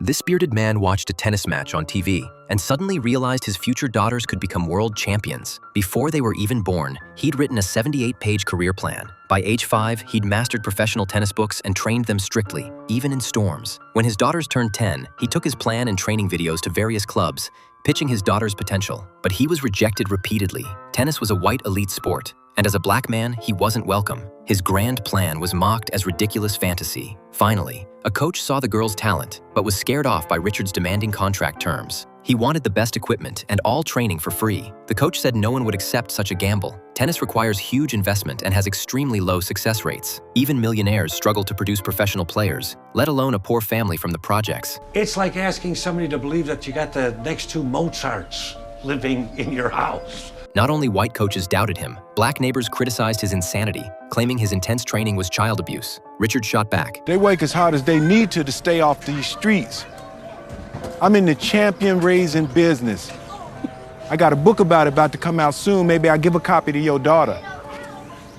This bearded man watched a tennis match on TV and suddenly realized his future daughters could become world champions. Before they were even born, he'd written a 78-page career plan. By age 5, he'd mastered professional tennis books and trained them strictly, even in storms. When his daughters turned 10, he took his plan and training videos to various clubs, pitching his daughters' potential. But he was rejected repeatedly. Tennis was a white elite sport, and as a black man, he wasn't welcome. His grand plan was mocked as ridiculous fantasy. Finally, a coach saw the girl's talent, but was scared off by Richard's demanding contract terms. He wanted the best equipment and all training for free. The coach said no one would accept such a gamble. Tennis requires huge investment and has extremely low success rates. Even millionaires struggle to produce professional players, let alone a poor family from the projects. It's like asking somebody to believe that you got the next two Mozarts living in your house. Not only white coaches doubted him, black neighbors criticized his insanity, claiming his intense training was child abuse. Richard shot back. They work as hard as they need to stay off these streets. I'm in the champion raising business. I got a book about to come out soon. Maybe I'll give a copy to your daughter.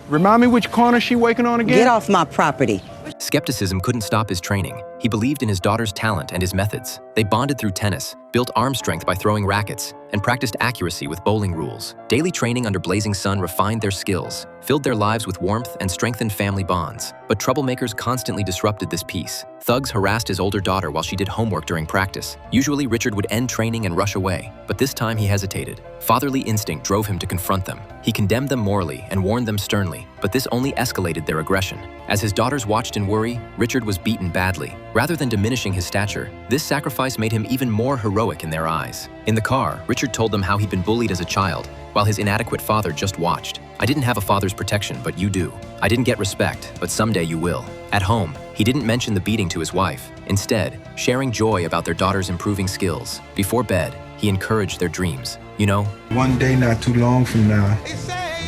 Remind me which corner she working on again? Get off my property. Skepticism couldn't stop his training. He believed in his daughter's talent and his methods. They bonded through tennis, built arm strength by throwing rackets, and practiced accuracy with bowling rules. Daily training under blazing sun refined their skills, filled their lives with warmth, and strengthened family bonds. But troublemakers constantly disrupted this peace. Thugs harassed his older daughter while she did homework during practice. Usually, Richard would end training and rush away, but this time he hesitated. Fatherly instinct drove him to confront them. He condemned them morally and warned them sternly, but this only escalated their aggression. As his daughters watched in worry, Richard was beaten badly. Rather than diminishing his stature, this sacrifice made him even more heroic in their eyes. In the car, Richard told them how he'd been bullied as a child, while his inadequate father just watched. "I didn't have a father's protection, but you do. I didn't get respect, but someday you will." At home, he didn't mention the beating to his wife, instead, sharing joy about their daughter's improving skills. Before bed, he encouraged their dreams. You know, one day not too long from now,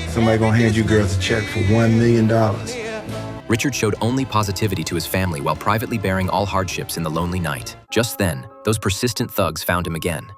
somebody gonna hand you girls a check for $1 million. Richard showed only positivity to his family while privately bearing all hardships in the lonely night. Just then, those persistent thugs found him again.